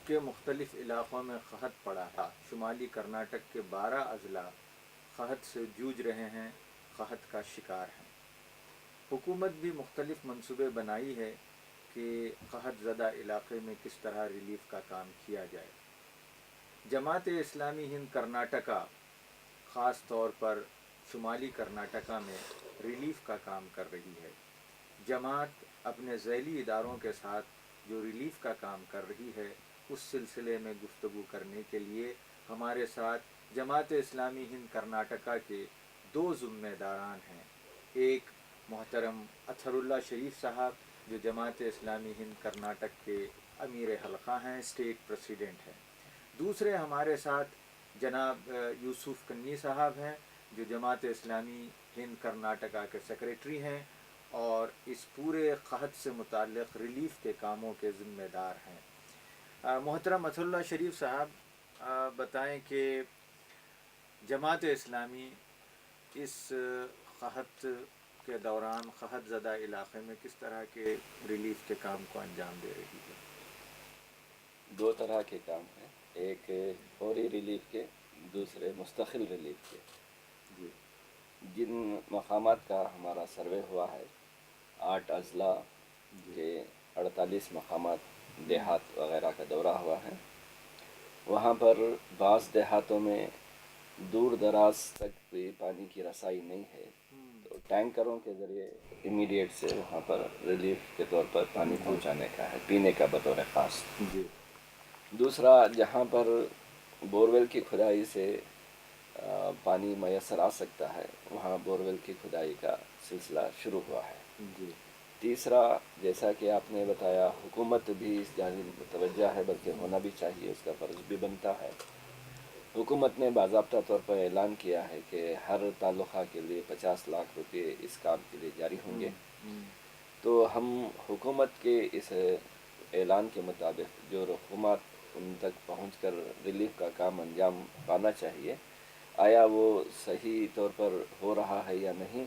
کے مختلف علاقوں میں قحط پڑا ہے۔ شمالی کرناٹک کے 12 اضلاع قحط سے جوجھ رہے ہیں، قحط کا شکار ہیں۔ حکومت بھی مختلف منصوبے بنائی ہے کہ قحط زدہ علاقے میں کس طرح ریلیف کا کام کیا جائے۔ جماعت اسلامی ہند کرناٹکا خاص طور پر شمالی کرناٹکا میں ریلیف کا کام کر رہی ہے۔ جماعت اپنے ذیلی اداروں کے ساتھ جو ریلیف کا کام کر رہی ہے اس سلسلے میں گفتگو کرنے کے لیے ہمارے ساتھ جماعت اسلامی ہند کرناٹکا کے 2 ذمہ داران ہیں۔ ایک محترم اطہر اللہ شریف صاحب جو جماعت اسلامی ہند کرناٹک کے امیر حلقہ ہیں، اسٹیٹ پریسیڈنٹ ہیں۔ دوسرے ہمارے ساتھ جناب یوسف کنی صاحب ہیں جو جماعت اسلامی ہند کرناٹکا کے سیکریٹری ہیں اور اس پورے قحط سے متعلق ریلیف کے کاموں کے ذمہ دار ہیں۔ محترم اطہر اللہ شریف صاحب بتائیں کہ جماعت اسلامی اس قحط کے دوران قحط زدہ علاقے میں کس طرح کے ریلیف کے کام کو انجام دے رہی ہے؟ 2 طرح کے کام ہیں، ایک فوری ریلیف کے، دوسرے مستقل ریلیف کے۔ جی جن مقامات کا ہمارا سروے ہوا ہے 8 اضلاع کے 48 مقامات دیہات وغیرہ کا دورہ ہوا ہے، وہاں پر بعض دیہاتوں میں دور دراز تک بھی پانی کی رسائی نہیں ہے، تو ٹینکروں کے ذریعے امیڈیٹ سے وہاں پر ریلیف کے طور پر پانی پہنچانے کا ہے، پینے کا بطور خاص۔ جی دوسرا، جہاں پر بورویل کی کھدائی سے پانی میسر آ سکتا ہے وہاں بورویل کی کھدائی کا سلسلہ شروع ہوا ہے۔ جی تیسرا، جیسا کہ آپ نے بتایا، حکومت بھی اس جانب متوجہ ہے، بلکہ ہونا بھی چاہیے، اس کا فرض بھی بنتا ہے۔ حکومت نے باضابطہ طور پر اعلان کیا ہے کہ ہر تعلقہ کے لیے 50 لاکھ روپے اس کام کے لیے جاری ہوں گے۔ تو ہم حکومت کے اس اعلان کے مطابق جو رقومات ان تک پہنچ کر ریلیف کا کام انجام پانا چاہیے، آیا وہ صحیح طور پر ہو رہا ہے یا نہیں،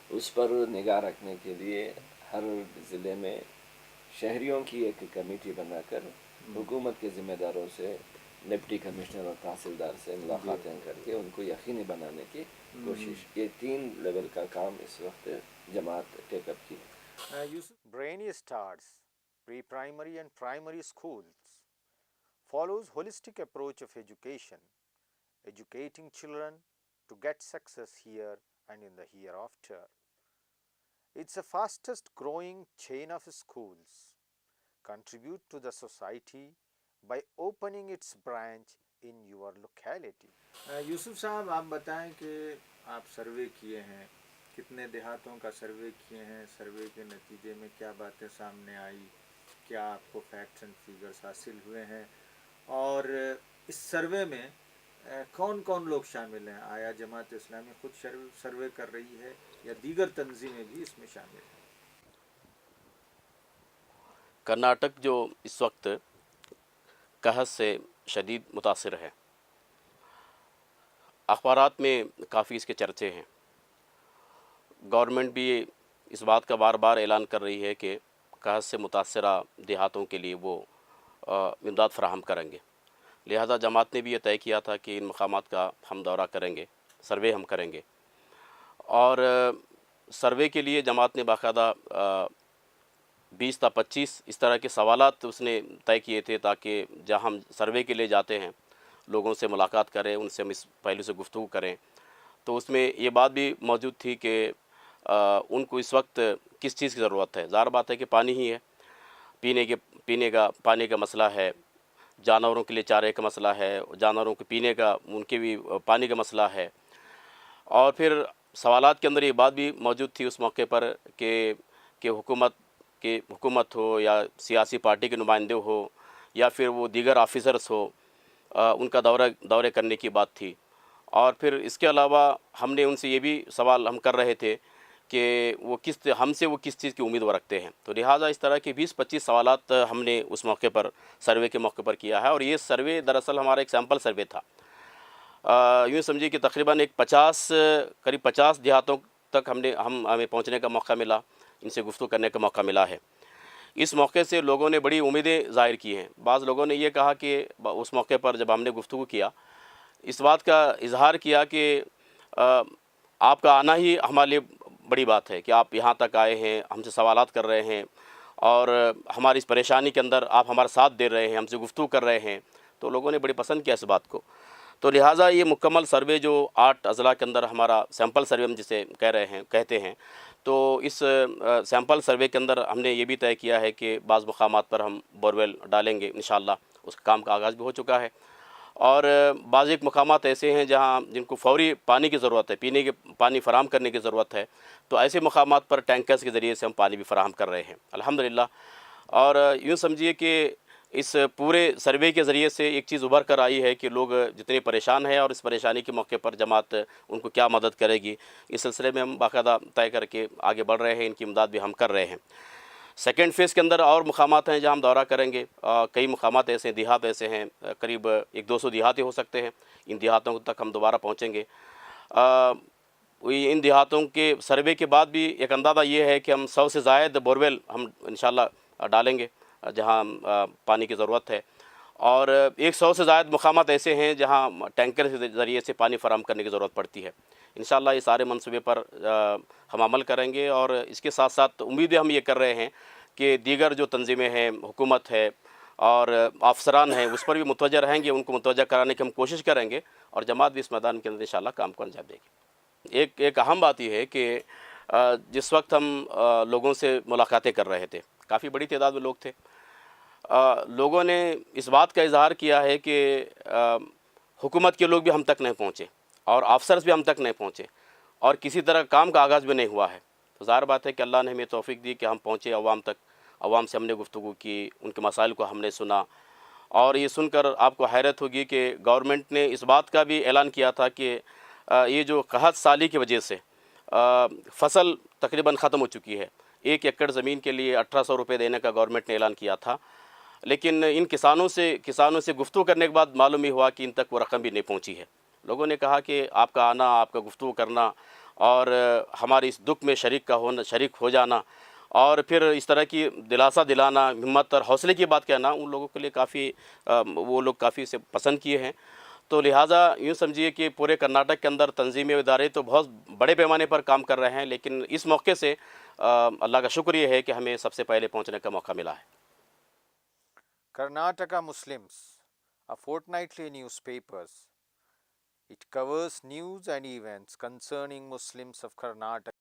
اس پر نگاہ رکھنے کے لیے ہر ضلع میں شہریوں کی ایک کمیٹی بنا کر حکومت کے ذمہ داروں سے، ڈپٹی کمشنر اور تحصیلدار سے ملاقاتیں کر کے ان کو یقینی بنانے کی کوشش، یہ 3 لیول کا کام اس وقت جماعت ٹیک اپ کی۔ Brainy Stars Pre-Primary and Primary Schools follows holistic approach of education, educating children to get success here and in the hereafter. It's the fastest growing chain of schools. Contribute to the society by opening its branch in your locality. یوسف صاحب آپ بتائیں کہ آپ survey کیے ہیں، کتنے دیہاتوں کا سروے کیے ہیں، سروے کے نتیجے میں کیا باتیں سامنے آئی، کیا آپ کو فیکٹس اینڈ فیگرز حاصل ہوئے ہیں، اور اس سروے میں کون کون لوگ شامل ہیں؟ آیا جماعت اسلامی خود سروے کر رہی ہے یا دیگر تنظیمیں بھی اس میں شامل ہیں؟ کرناٹک جو اس وقت قحط سے شدید متاثر ہے، اخبارات میں کافی اس کے چرچے ہیں۔ گورنمنٹ بھی اس بات کا بار بار اعلان کر رہی ہے کہ قحط سے متاثرہ دیہاتوں کے لیے وہ امداد فراہم کریں گے، لہذا جماعت نے بھی یہ طے کیا تھا کہ ان مقامات کا ہم دورہ کریں گے، سروے ہم کریں گے، اور سروے کے لیے جماعت نے باقاعدہ 20 تا 25 اس طرح کے سوالات اس نے طے کیے تھے تاکہ جہاں ہم سروے کے لیے جاتے ہیں لوگوں سے ملاقات کریں، ان سے ہم اس پہلو سے گفتگو کریں۔ تو اس میں یہ بات بھی موجود تھی کہ ان کو اس وقت کس چیز کی ضرورت ہے۔ ظاہر بات ہے کہ پانی ہی ہے، پینے کا پانی کا مسئلہ ہے، جانوروں کے لیے چارے کا مسئلہ ہے، جانوروں کے پینے کا، ان کے بھی پانی کا مسئلہ ہے۔ اور پھر سوالات کے اندر یہ بات بھی موجود تھی اس موقع پر کہ حکومت ہو یا سیاسی پارٹی کے نمائندے ہو یا پھر وہ دیگر آفیسرس ہو، ان کا دورے کرنے کی بات تھی۔ اور پھر اس کے علاوہ ہم نے ان سے یہ بھی سوال ہم کر رہے تھے کہ وہ ہم سے وہ کس چیز کی امید وہ رکھتے ہیں، تو لہٰذا اس طرح کے 20-25 سوالات ہم نے اس موقع پر سروے کے موقع پر کیا ہے۔ اور یہ سروے دراصل ہمارا ایک سیمپل سروے تھا، یوں سمجھیے کہ تقریباً قریب 50 دیہاتوں تک ہمیں پہنچنے کا موقع ملا، ان سے گفتگو کرنے کا موقع ملا ہے۔ اس موقع سے لوگوں نے بڑی امیدیں ظاہر کی ہیں. بعض لوگوں نے یہ کہا کہ اس موقع پر جب ہم نے گفتگو کیا اس بات کا اظہار کیا کہ آپ کا آنا ہی ہمارے لیے بڑی بات ہے کہ آپ یہاں تک آئے ہیں, ہم سے سوالات کر رہے ہیں اور ہماری اس پریشانی کے اندر آپ ہمارا ساتھ دے رہے ہیں, ہم سے گفتگو کر رہے ہیں. تو لوگوں نے بڑی پسند کیا اس بات کو. تو لہٰذا یہ مکمل سروے جو 8 اضلاع کے اندر ہمارا سیمپل سروے ہم جسے کہتے ہیں, تو اس سیمپل سروے کے اندر ہم نے یہ بھی طے کیا ہے کہ بعض مقامات پر ہم بورویل ڈالیں گے انشاءاللہ. اس کام کا آغاز بھی ہو چکا ہے. اور بعض ایک مقامات ایسے ہیں جہاں جن کو فوری پانی کی ضرورت ہے, پینے کے پانی فراہم کرنے کی ضرورت ہے, تو ایسے مقامات پر ٹینکرز کے ذریعے سے ہم پانی بھی فراہم کر رہے ہیں الحمدللہ. اور یوں سمجھیے کہ اس پورے سروے کے ذریعے سے ایک چیز ابھر کر آئی ہے کہ لوگ جتنے پریشان ہیں اور اس پریشانی کے موقع پر جماعت ان کو کیا مدد کرے گی, اس سلسلے میں ہم باقاعدہ طے کر کے آگے بڑھ رہے ہیں. ان کی امداد بھی ہم کر رہے ہیں. سیکنڈ فیز کے اندر اور مقامات ہیں جہاں ہم دورہ کریں گے. کئی مقامات ایسے ہیں, دیہات ایسے ہیں, قریب 100-200 دیہاتی ہو سکتے ہیں. ان دیہاتوں تک ہم دوبارہ پہنچیں گے. ان دیہاتوں کے سروے کے بعد بھی ایک اندازہ یہ ہے کہ ہم 100 سے زائد بورویل ہم انشاءاللہ ڈالیں گے جہاں پانی کی ضرورت ہے. اور 100 سے زائد مقامات ایسے ہیں جہاں ٹینکر کے ذریعے سے پانی فراہم کرنے کی ضرورت پڑتی ہے. انشاءاللہ یہ سارے منصوبے پر ہم عمل کریں گے. اور اس کے ساتھ ساتھ امیدیں ہم یہ کر رہے ہیں کہ دیگر جو تنظیمیں ہیں, حکومت ہے اور افسران ہیں, اس پر بھی متوجہ رہیں گے. ان کو متوجہ کرانے کی ہم کوشش کریں گے اور جماعت بھی اس میدان کے اندر انشاءاللہ کام کو انجام دے گی. ایک اہم بات یہ ہے کہ جس وقت ہم لوگوں سے ملاقاتیں کر رہے تھے, کافی بڑی تعداد میں لوگ تھے, لوگوں نے اس بات کا اظہار کیا ہے کہ حکومت کے لوگ بھی ہم تک نہیں پہنچے اور افسرز بھی ہم تک نہیں پہنچے اور کسی طرح کام کا آغاز بھی نہیں ہوا ہے. تو ظاہر بات ہے کہ اللہ نے ہمیں توفیق دی کہ ہم پہنچے عوام تک, عوام سے ہم نے گفتگو کی, ان کے مسائل کو ہم نے سنا. اور یہ سن کر آپ کو حیرت ہوگی کہ گورنمنٹ نے اس بات کا بھی اعلان کیا تھا کہ یہ جو قحط سالی کی وجہ سے فصل تقریباً ختم ہو چکی ہے. 1 ایکڑ زمین کے لیے 1800 روپے دینے کا گورنمنٹ نے اعلان کیا تھا, لیکن ان کسانوں سے گفتگو کرنے کے بعد معلوم ہی ہوا کہ ان تک وہ رقم بھی نہیں پہنچی ہے. لوگوں نے کہا کہ آپ کا آنا, آپ کا گفتگو کرنا اور ہماری اس دکھ میں شریک ہو جانا اور پھر اس طرح کی دلاسا دلانا, ہمت اور حوصلے کی بات کہنا ان لوگوں کے لیے وہ لوگ کافی اسے پسند کیے ہیں. تو لہٰذا یوں سمجھیے کہ پورے کرناٹک کے اندر تنظیمی ادارے تو بہت بڑے پیمانے پر کام کر رہے ہیں, لیکن اس موقع سے اللہ کا شکر یہ ہے کہ ہمیں سب سے پہلے پہنچنے کا موقع ملا ہے. Karnataka Muslims, a fortnightly newspapers. It covers news and events concerning Muslims of Karnataka.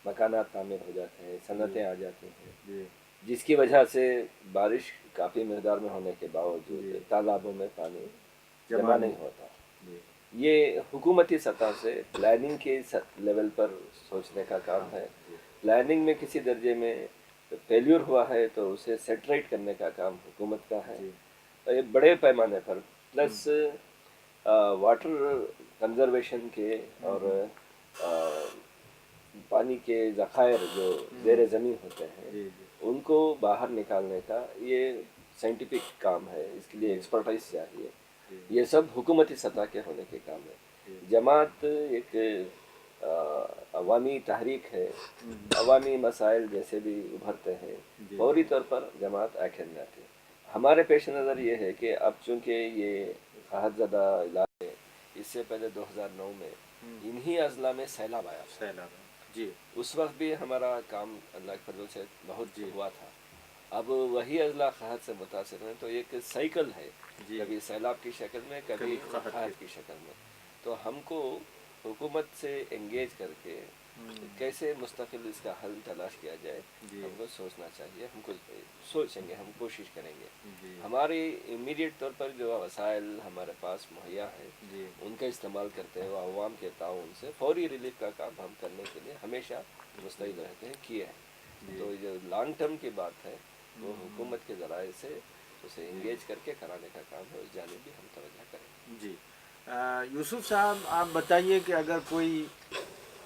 مکانات تعمیر ہو جاتے ہیں, صنعتیں آ جاتی ہیں, جس کی وجہ سے بارش کافی مقدار میں ہونے کے باوجود تالابوں میں پانی جمع نہیں ہوتا. یہ حکومتی سطح سے پلاننگ کے لیول پر سوچنے کا کام ہے. پلاننگ میں کسی درجے میں فیلیور ہوا ہے تو اسے سیٹریٹ کرنے کا کام حکومت کا ہے. یہ بڑے پیمانے پر پلس واٹر کنزرویشن کے اور پانی کے ذخائر جو زیر زمین ہوتے ہیں ان کو باہر نکالنے کا یہ سائنٹیفک کام ہے. اس کے لیے ایکسپرٹائز چاہیے. یہ سب حکومتی سطح کے ہونے کے کام ہے. جماعت ایک عوامی تحریک ہے. عوامی مسائل جیسے بھی ابھرتے ہیں فوری طور پر جماعت ایکشن جاتی ہے. ہمارے پیش نظر یہ ہے کہ اب چونکہ یہ قحط زدہ علاقے, اس سے پہلے 2009 میں انہی اضلاع میں سیلاب آیا تھا. سیلاب جی اس وقت بھی ہمارا کام اللہ کے فضل سے بہت جی ہوا تھا. اب وہی اضلاع قحط سے متاثر ہیں تو ایک سائیکل ہے، جی کبھی سیلاب کی شکل میں، کبھی قحط کی شکل میں. تو ہم کو حکومت سے انگیج کر کے کیسے مستقل اس کا حل تلاش کیا جائے جی ہم کو سوچنا چاہیے. ہم کو سوچیں گے، ہم کوشش کریں گے. جی ہماری امیڈیٹ طور پر جو وسائل ہمارے پاس مہیا ہے جی ان کا استعمال کرتے ہیں، عوام کے تعاون سے فوری ریلیف کا کام ہم کرنے کے لیے ہمیشہ مستعد رہتے ہیں، کیے ہیں. جی تو جو لانگ ٹرم کی بات ہے وہ حکومت کے ذرائع سے اسے انگیج کر کے کرانے کا کام ہے، اس جانب بھی ہم توجہ کریں. جی یوسف صاحب آپ بتائیے کہ اگر کوئی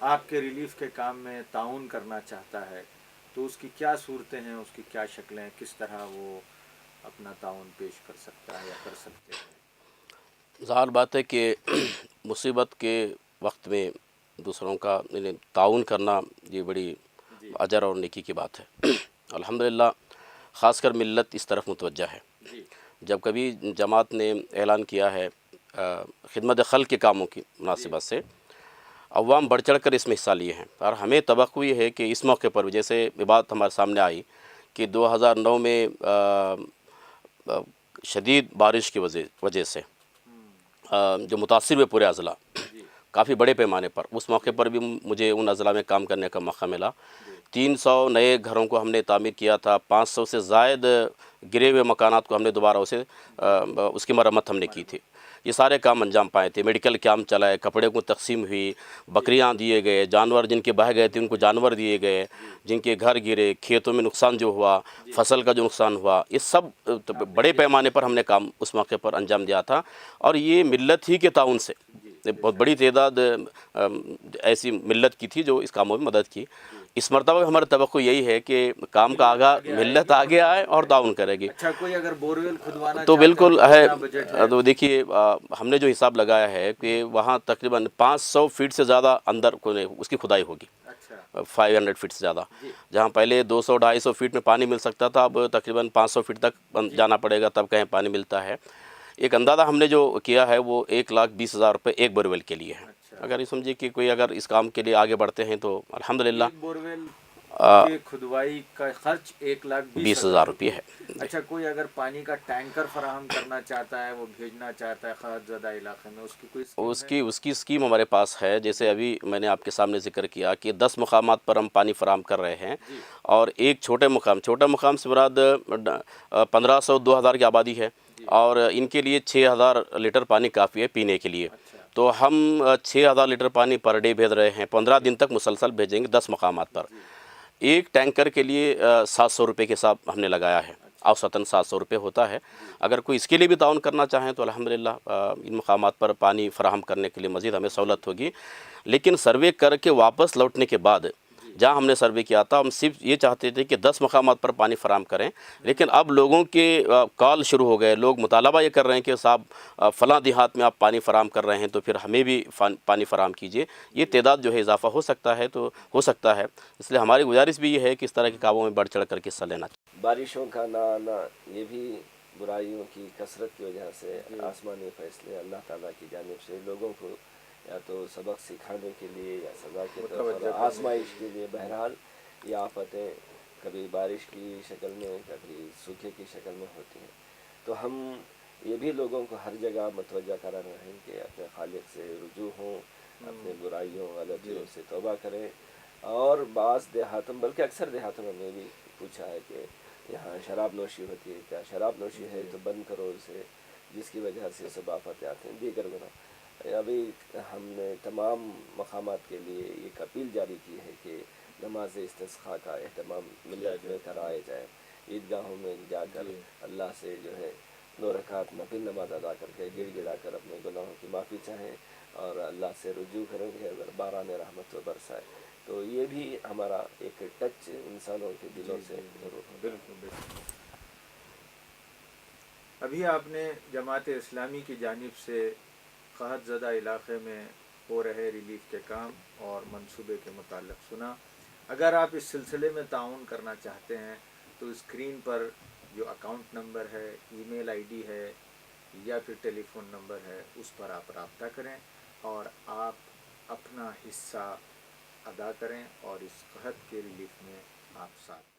آپ کے ریلیف کے کام میں تعاون کرنا چاہتا ہے تو اس کی کیا صورتیں ہیں، اس کی کیا شکلیں ہیں، کس طرح وہ اپنا تعاون پیش کر سکتا ہے یا کر سکتے ہیں؟ ظاہر بات ہے کہ مصیبت کے وقت میں دوسروں کا تعاون کرنا یہ بڑی جی اجر اور نیکی کی بات ہے. الحمدللہ خاص کر ملت اس طرف متوجہ ہے. جی جب کبھی جماعت نے اعلان کیا ہے خدمت خلق کے کاموں کی مناسبت سے، عوام بڑھ چڑھ کر اس میں حصہ لیے ہیں. اور ہمیں توقع یہ ہے کہ اس موقع پر بھی جیسے یہ بات ہمارے سامنے آئی کہ 2009 میں شدید بارش کی وجہ سے جو متاثر ہوئے پورے اضلاع جی کافی بڑے پیمانے پر، اس موقع پر بھی مجھے ان اضلاع میں کام کرنے کا موقع ملا. جی 300 نئے گھروں کو ہم نے تعمیر کیا تھا. 500 سے زائد گرے ہوئے مکانات کو ہم نے دوبارہ اس کی مرمت ہم نے کی تھی. یہ سارے کام انجام پائے تھے. میڈیکل کیمپ چلائے، کپڑے کو تقسیم ہوئی، بکریاں دیے گئے، جانور جن کے بہہ گئے تھے ان کو جانور دیے گئے، جن کے گھر گرے، کھیتوں میں نقصان جو ہوا، فصل کا جو نقصان ہوا، یہ سب بڑے پیمانے پر ہم نے کام اس موقع پر انجام دیا تھا. اور یہ ملت ہی کے تعاون سے بہت بڑی تعداد ایسی ملت کی تھی جو اس کاموں میں مدد کی. اس مرتبہ ہماری توقع یہی ہے کہ کام کا آغاز ملت آگے آئے اور تعاون کرے گی. اچھا کوئی اگر بورویل کھدوانا تو بالکل ہے. کتنا بجٹ ہے؟ تو دیکھیے ہم نے جو حساب لگایا ہے کہ وہاں تقریباً 500 فٹ سے زیادہ اندر اس کی کھدائی ہوگی. اچھا 500 فٹ سے زیادہ، جی جہاں پہلے 200-250 فٹ میں پانی مل سکتا تھا، اب تقریباً 500 فٹ تک جانا پڑے گا تب کہیں پانی ملتا ہے. ایک اندازہ ہم نے جو کیا ہے وہ 1,20,000 روپے ایک بورویل کے لیے ہے. اچھا اگر یہ سمجھیے کہ کوئی اگر اس کام کے لیے آگے بڑھتے ہیں تو الحمدللہ ایک بورویل کے کھدوائی کا خرچ 1,20,000 روپے ہے. اچھا کوئی اگر پانی کا ٹینکر فراہم کرنا چاہتا ہے، وہ بھیجنا چاہتا ہے قحط زدہ علاقے میں، اس کی کوئی اسکیم ہے؟ اس کی اسکیم ہمارے پاس ہے. جیسے ابھی میں نے آپ کے سامنے ذکر کیا کہ 10 مقامات پر ہم پانی فراہم کر رہے ہیں، جی اور ایک چھوٹا مقام سے مراد 1,500-2,000 کی آبادی ہے، اور ان کے لیے 6,000 لیٹر پانی کافی ہے پینے کے لیے. اچھا تو ہم 6,000 لیٹر پانی پر ڈے بھیج رہے ہیں. 15 دن تک مسلسل بھیجیں گے 10 مقامات پر. ایک ٹینکر کے لیے 700 روپے کے حساب ہم نے لگایا ہے. اوسطاً 700 روپے ہوتا ہے. اگر کوئی اس کے لیے بھی تعاون کرنا چاہیں تو الحمدللہ ان مقامات پر پانی فراہم کرنے کے لیے مزید ہمیں سہولت ہوگی. لیکن سروے کر کے واپس لوٹنے کے بعد جہاں ہم نے سروے کیا تھا ہم صرف یہ چاہتے تھے کہ 10 مقامات پر پانی فراہم کریں، لیکن اب لوگوں کے کال شروع ہو گئے. لوگ مطالبہ یہ کر رہے ہیں کہ صاحب فلاں دیہات میں آپ پانی فراہم کر رہے ہیں تو پھر ہمیں بھی پانی فراہم کیجیے. یہ تعداد جو ہے اضافہ ہو سکتا ہے تو ہو سکتا ہے. اس لیے ہماری گزارش بھی یہ ہے کہ اس طرح کے کاموں میں بڑھ چڑھ کر کے حصہ لینا چاہیے. بارشوں کا نہ آنا یہ بھی برائیوں کی کثرت کی وجہ سے آسمانی فیصلے اللہ تعالیٰ کی جانب سے لوگوں کو یا تو سبق سکھانے کے لیے یا سزا کے طور پر آزمائش کے لیے، بہرحال یہ آفتیں کبھی بارش کی شکل میں کبھی سوکھے کی شکل میں ہوتی ہیں. تو ہم یہ بھی لوگوں کو ہر جگہ متوجہ کرا رہے ہیں کہ اپنے خالق سے رجوع ہوں، اپنے برائیوں غلطیوں سے توبہ کریں. اور بعض دیہاتوں بلکہ اکثر دیہاتوں میں نے بھی پوچھا ہے کہ یہاں شراب نوشی ہوتی ہے، کیا شراب نوشی ہے تو بند کرو اسے، جس کی وجہ سے سب آفاتیں آتے ہیں، دیگر گناہ. ابھی ہم نے تمام مقامات کے لیے ایک اپیل جاری کی ہے کہ نماز استسقاء کا اہتمام ملت میں کرائے جائے. عیدگاہوں میں جا کر اللہ سے جو ہے 2 رکعت نفل نماز ادا کر کے گڑ گڑا کر اپنے گناہوں کی معافی چاہیں اور اللہ سے رجوع کریں گے اگر باران رحمت و برسائے. تو یہ بھی ہمارا ایک ٹچ انسانوں کے دلوں سے ضرور ہوگا. بالکل. ابھی آپ نے جماعت اسلامی کی جانب سے قحط زدہ علاقے میں ہو رہے ریلیف کے کام اور منصوبے کے متعلق سنا. اگر آپ اس سلسلے میں تعاون کرنا چاہتے ہیں تو اسکرین پر جو اکاؤنٹ نمبر ہے، ای میل آئی ڈی ہے یا پھر ٹیلی فون نمبر ہے، اس پر آپ رابطہ کریں. اور آپ اپنا حصہ ادا کریں اور اس قحط کے ریلیف میں آپ ساتھ